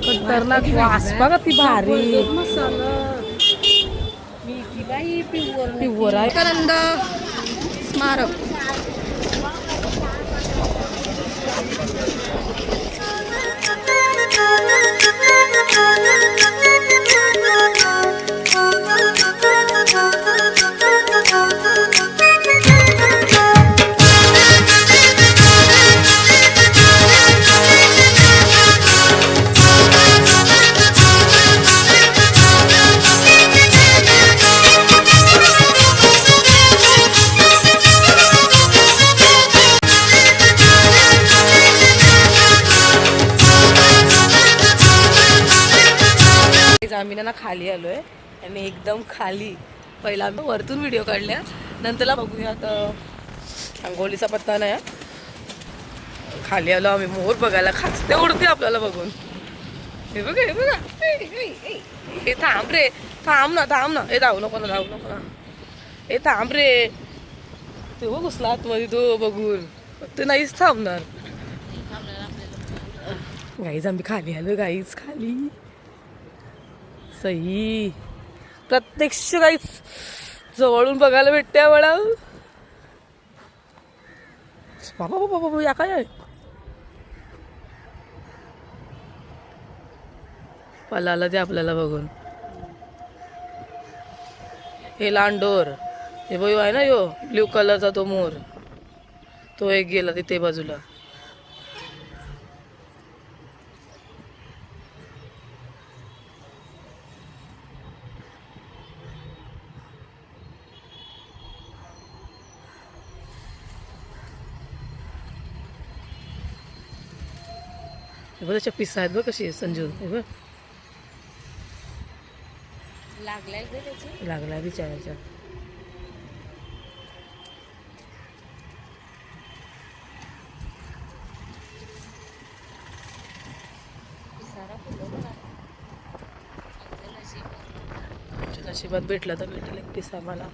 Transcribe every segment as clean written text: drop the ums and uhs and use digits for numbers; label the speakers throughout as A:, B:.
A: खतरनाक वास बघा ती भारी प्युअर आहे. करंद स्मारक आम्ही ना खाली आलोय आणि एकदम खाली पहिला आम्ही वरतून व्हिडिओ काढल्या नंतरला बघूया. आता आंघोळीचा पत्ता नाही. खाली आलो आम्ही मोर बघायला. खासते उडते आपल्याला बघून. हे बघा हे बघा हे थांब रे थांब ना हे धावू नको ना हे थांब रे. ते बघ घुसला आतमध्ये तो बघून ते नाहीच थांबणार. गाईज आम्ही खाली आलो. गाईज खाली सही प्रत्यक्ष काहीच जवळून बघायला भेटते मला. बाबा बाबा बाबा या काय आहे. पलाला ते आपल्याला बघून. हे लांडोर हे बघ आहे ना यो ब्ल्यू कलरचा तो मोर तो एक गेला तिथे बाजूला. हे बघ त्याच्या पिसा आहेत बघ कशी आहे संजू. हे बघ लागलाय बिचाराच्या. नशिबात भेटला तर भेटेल एक पिसा मला.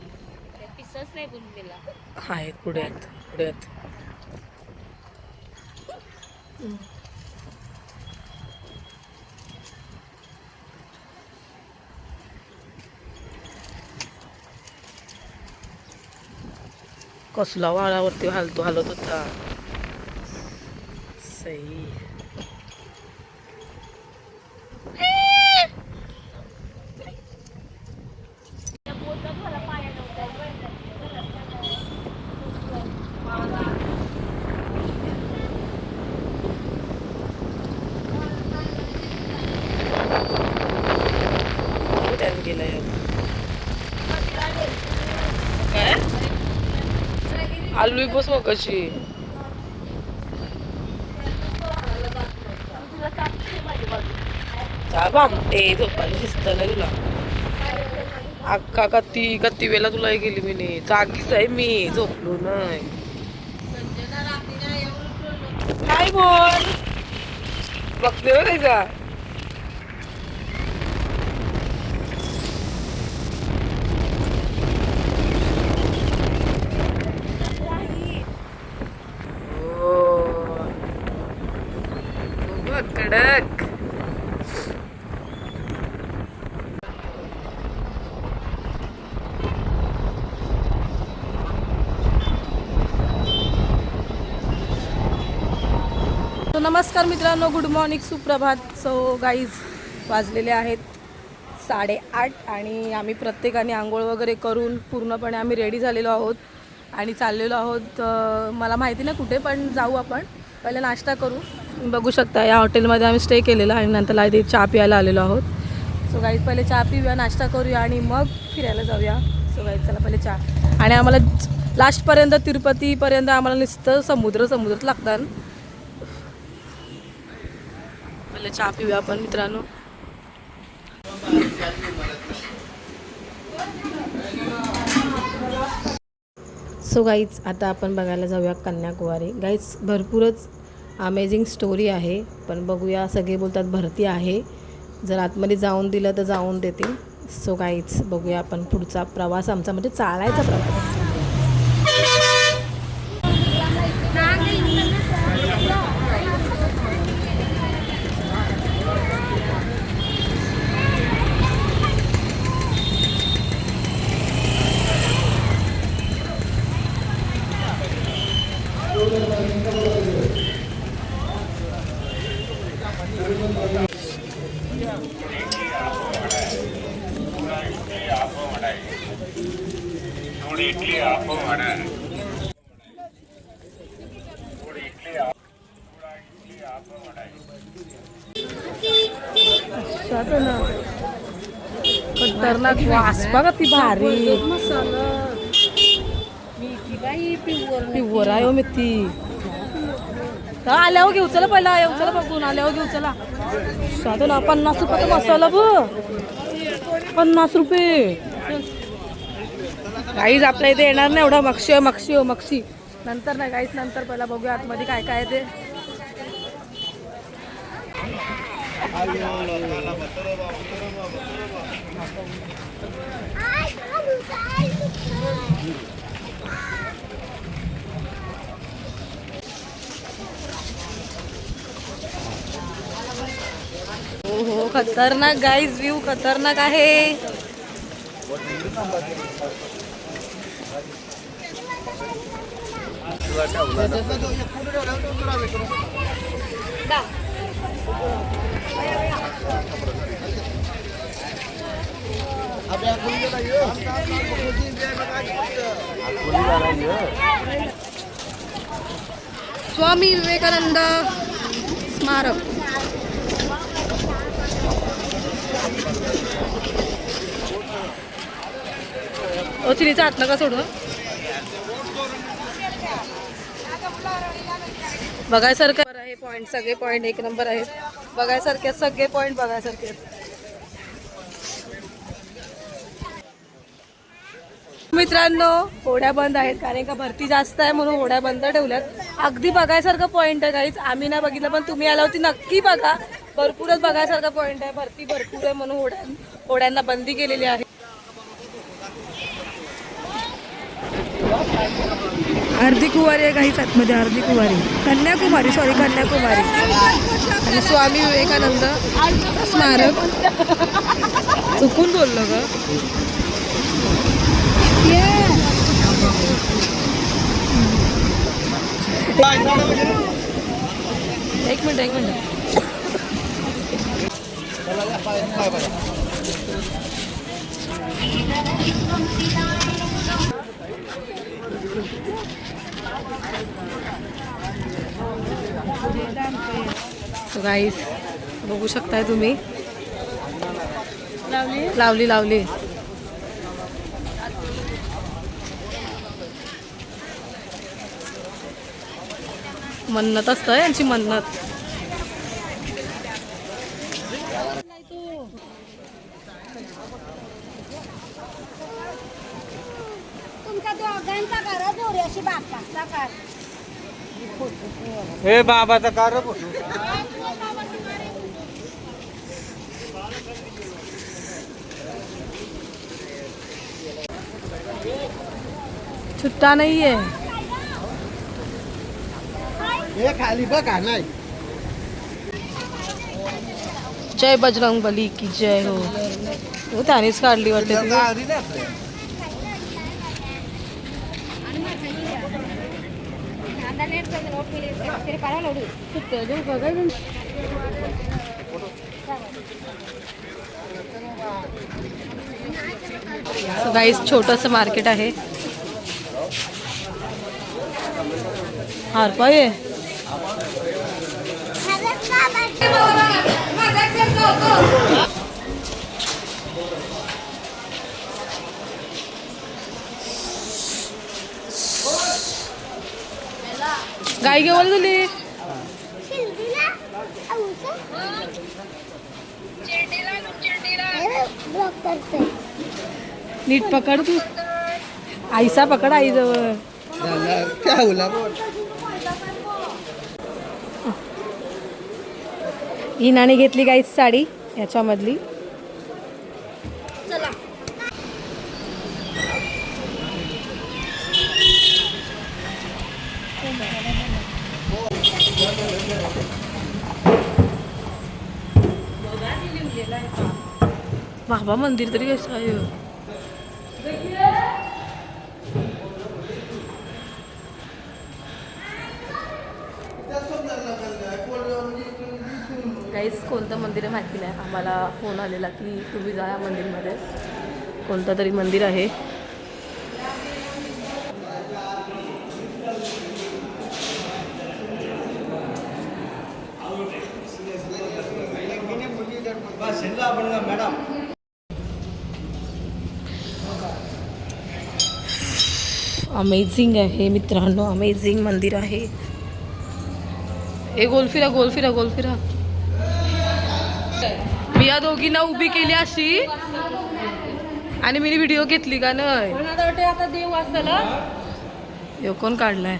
A: पिसाच नाही दिला. आहेत पुढे आहेत. कसला वाळावरती हलत होता. सही गेला काय आलू बस मग कशी. भामटे झोपायला शिस्त नाही तुला. अक्का कत्ती वेळा तुला हे गेली मी जागीच आहे मी झोपलो नाही. काय बोल बघते बघ का. कडक नमस्कार मित्रांनो, गुड मॉर्निंग, सुप्रभात. सो गाईज वाजलेले आहेत 8:30 आणि आम्ही प्रत्येकाने आंघोळ वगैरे करून पूर्णपणे आम्ही रेडी झालेलो आहोत आणि चाललेलो आहोत. मला माहिती नाही कुठे पण जाऊ आपण. पहिले नाश्ता करू. बघू शकता या हॉटेलमध्ये आम्ही स्टे केलेला आणि नंतर इथे चहा प्यायला आलेलो आहोत. सो गाईज पहिले चहा पिऊया, नाश्ता करूया आणि मग फिरायला जाऊया. सो गाईज चला पहिले चहा. आणि आम्हाला लास्टपर्यंत तिरुपतीपर्यंत आम्हाला नुसतं समुद्रच लागतात. पहिले चहा पिऊया आपण मित्रांनो. सो गाईज आता आपण बघायला जाऊया कन्याकुमारी. गाईज भरपूरच अमेझिंग स्टोरी आहे, पण बघूया. सगळे बोलतात भरती आहे, जर आतमध्ये जाऊन दिलं तर जाऊन देतील. सो काहीच बघूया आपण पुढचा प्रवास आमचा म्हणजे चालायचा प्रवास. खतरनाक वास बघा ती भारी. प्युअर आहे हो मेथी. आल्यावर घेऊ चला, पहिला येऊ चला, बघून आल्यावर घेऊ चला. साधं ना 50 रुपयाचा मसाला ब 50 रुपये. काहीच आपल्या इथे येणार नाही एवढा. मक्षी नंतर नाही काहीच, नंतर पहिला बघूया आतमध्ये काय काय ते. हो खतरनाक गाईज, व्ह्यू खतरनाक आहे. स्वामी विवेकानंद स्मारक. चिनीचा हात नका सोडू. बघायसारखं आहे पॉईंट, सगळे पॉईंट एक नंबर आहेत. बघायसारखे सगळे पॉईंट बघायसारखे. मित्रांनो होड्या बंद आहेत, कारण का भरती जास्त आहे म्हणून होड्या बंद ठेवल्यात. अगदी बघायसारखं पॉईंट आहे काहीच. आम्ही नाही बघितलं, पण तुम्ही आला होती नक्की बघा. भरपूरच बघायसारखं पॉईंट आहे. भरती भरपूर आहे म्हणून होड्यांना बंदी केलेली आहे. अर्धी कुवारी आहे काहीच आतमध्ये. अर्धी कुवारी कन्याकुमारी आणि स्वामी विवेकानंद स्मारक. चुकून बोललो ग. एक मिनिट. गाईस बघू शकताय तुम्ही. लावली. मन्नत असतं यांची मन्नत.
B: तुमचा दोघांचा करा दोऱ्याशी बापाचा कर.
C: हे बाबाचा कार फोटो.
A: छुट्टा नाही आहे.
C: हे खाली बघा नाही.
A: जय बजरंग बली की जय हो. त्यानेच काढली वाटते ती. गाईस छोटंसं मार्केट आहे. हारपाय आहे. गाय घेऊन तुली नीट पकड तू. आईसा पकड आई जवळ. हिनाने घेतली गाईज साडी याच्यामधली.
B: चला
A: बाबा मंदिर तरी कसं आहे. काहीच कोणतं मंदिर आहे माहिती नाही. आम्हाला फोन आलेला की तुम्ही जा या मंदिरमध्ये. कोणतं तरी मंदिर आहे.
C: मॅडम
A: अमेझिंग आहे मित्रांनो, अमेझिंग मंदिर आहे. ए गोलफिरा गोलफिरा गोलफिरा. मी या दोघींना उभी केली अशी आणि मी व्हिडिओ घेतली का नाही.
B: आता देव वाचला.
A: हे कोण काढलाय.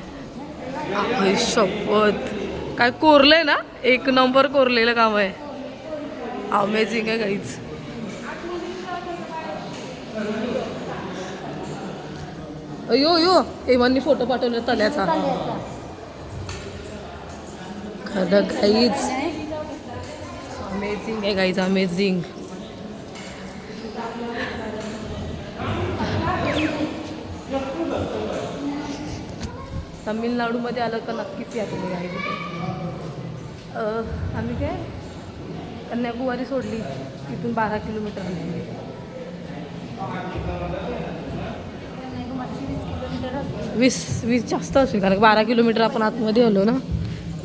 A: शपथ काय कोरलंय ना. एक नंबर कोरलेलं काम आहे. अमेझिंग आहे काहीच. अयो यो एवांनी फोटो पाठवला तल्याचा. खरं काहीच अमेझिंग आहे गाईज, अमेझिंग. तामिळनाडूमध्ये आलं का नक्कीच या तुम्ही गाईज. आम्ही काय कन्याकुमारी सोडली, तिथून 12 किलोमीटर आहे. 20 जास्त असेल कारण 12 किलोमीटर आपण आतमध्ये आलो ना.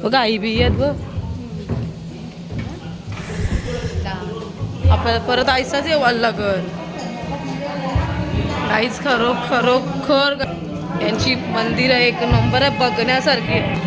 A: बघ आई बी आहेत बघ. आपल्याला परत आईचाच येवायला लागल. काहीच खरोखर यांची मंदिर आहे एक नंबर आहे, बघण्यासारखी आहे.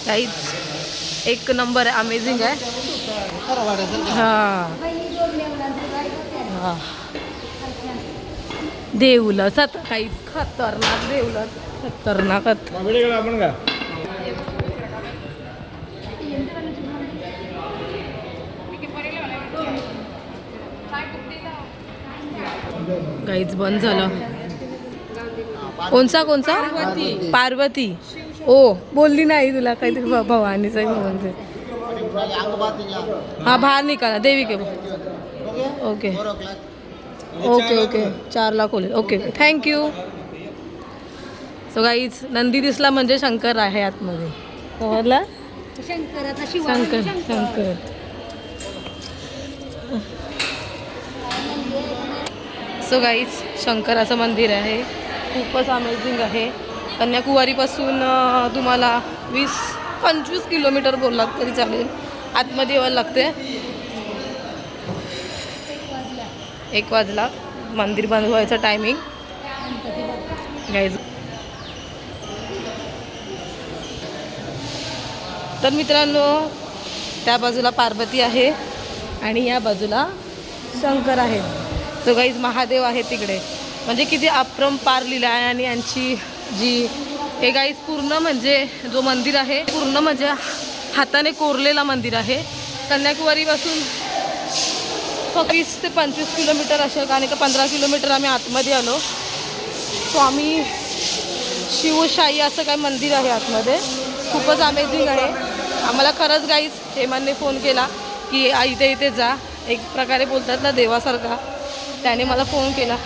A: काहीच एक नंबर आहे, अमेझिंग आहे. हां देऊलं सत काहीच खतरनाक. देऊलं खतरनाक. काहीच बंद झालं. कोणचा पार्वती. ओ बोलली नाही तुला काहीतरी भवानीचा म्हणते. हा बाहेर निकाला देवी के. ओके ओके ओके 4 लाख होईल. Okay thank you. So guys Nandi दिसला म्हणजे शंकर आहे आतमध्ये. समजला. शंकर शंकर. सो गाईज शंकराचं मंदिर आहे, खूपच अमेझिंग आहे. कन्याकुमारीपासून तुम्हाला 20-25 किलोमीटर बोललात तरी चालेल, आतमध्ये यावं लागते. 1 वाजला मंदिर बंद व्हायचं टायमिंग गाईज. तर मित्रांनो त्या बाजूला पार्वती आहे आणि या बाजूला शंकर आहे. तो गाईज महादेव आहे तिकडे. म्हणजे किती अपरंपार लीला आहे. आणि यांची जी हे गाईज पूर्ण म्हणजे जो मंदिर आहे पूर्ण म्हणजे हाताने कोरलेला मंदिर आहे. कन्याकुमारीपासून 20 ते 25 किलोमीटर असेल आणि 15 किलोमीटर आम्ही आतमध्ये आलो. स्वामी शिवशाही असं काय मंदिर आहे आतमध्ये. खूपच अमेझिंग आहे. आम्हाला खरंच गाईज हेमांनी फोन केला की इथे जा, एक प्रकारे बोलतात ना देवासारखा. त्याने मला फोन केला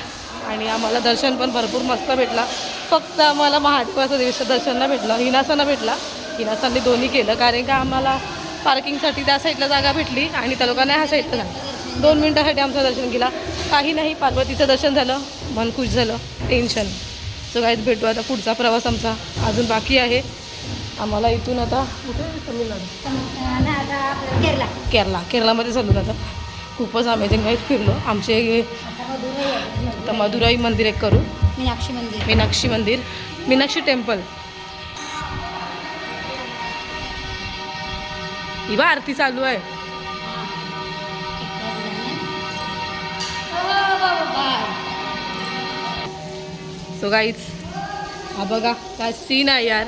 A: आणि आम्हाला दर्शन पण भरपूर मस्त भेटला. फक्त आम्हाला महादेवाचं दर्शन नाही भेटलं, हिनासांना भेटला. हिनासांनी दोन्ही केलं कारण का आम्हाला पार्किंगसाठी त्या साईडला जागा भेटली आणि त्या लोकांना ह्या साईडला झालं. 2 मिनटासाठी आमचं दर्शन केला. काही नाही, पार्वतीचं दर्शन झालं, मन खुश झालं, टेन्शन. सो गाईज भेटू आता. पुढचा प्रवास आमचा अजून बाकी आहे. आम्हाला इथून आता कुठे, तमिळनाडू, केरलामध्ये चालू आता. खूपच अमेझिंग गाईज फिरलो. आमचे आता मदुराई मंदिर एक करू, मीनाक्षी टेम्पल. ही बा आरती चालू आहे. सो गाईज हा बघा काय सीन आहे यार.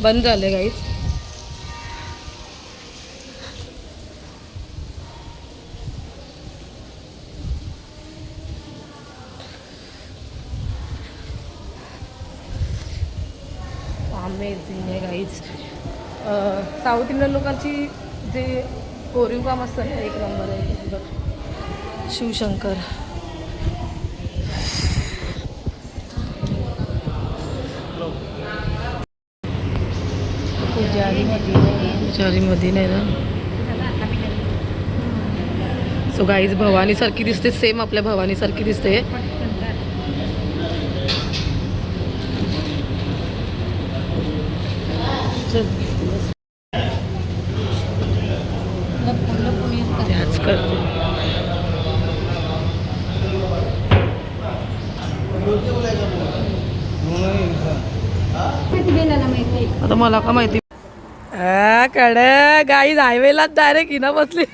A: बंद झाले गाईज. अमेझिंग आहे गाईज. साऊथ इंडियन लोकांची जे कोरीव काम असतं ना, 1 नंबर आहे. शिवशंकर पुजारी नाही ना. सो गाईज भवानीसारखी दिसते, सेम आपल्या भवानीसारखी दिसते. त्याच करते. आता मला का माहिती कड गाईज हायवेलाच डायरेक्ट हिना बसली.